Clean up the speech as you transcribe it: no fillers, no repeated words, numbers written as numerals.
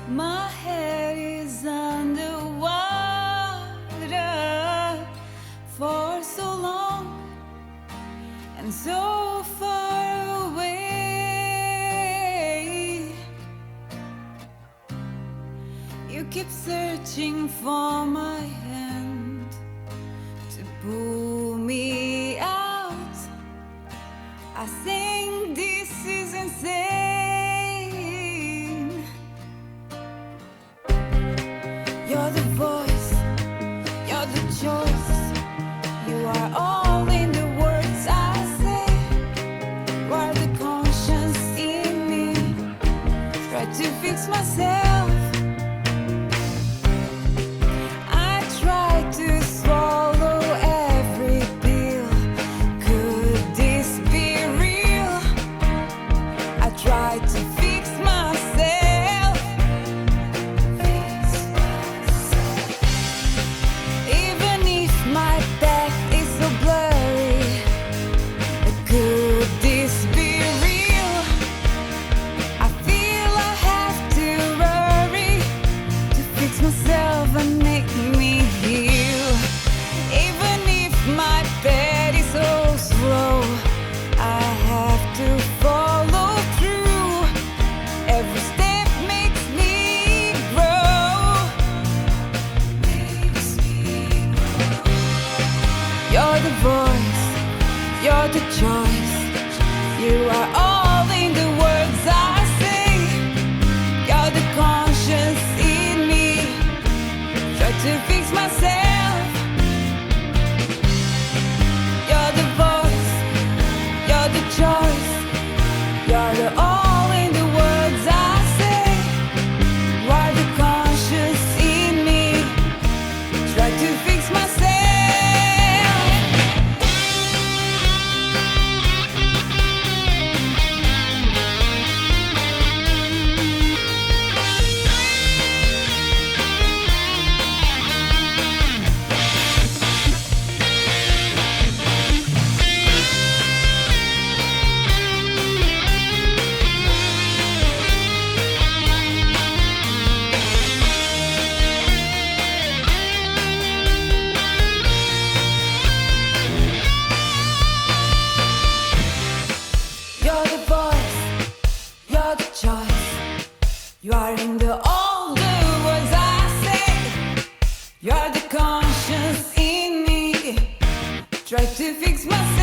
My head is underwater for so long and so far away. You keep searching for my hand to pull me out. I think this is insane. You're the voice, you're the choice. You are all in the words I say. You are the conscience in me. Try to fix myself. I try to swallow every pill. Could this be real? I try to fix myself. Even if my path is so blurry, could this be real? I feel I have to worry to fix myself and make me heal. Even if my path is so slow, I have to follow through. Every step makes me grow. You're the voice, you're the choice. You are all in the words I say. You're the conscience in me. Try to fix myself. You're the voice, you're the choice. You're the all in the words I say. You are the conscience in me. Try to fix myself. You're the voice, you're the choice. You are in the all the words I say. You're the conscience in me. Try to fix myself.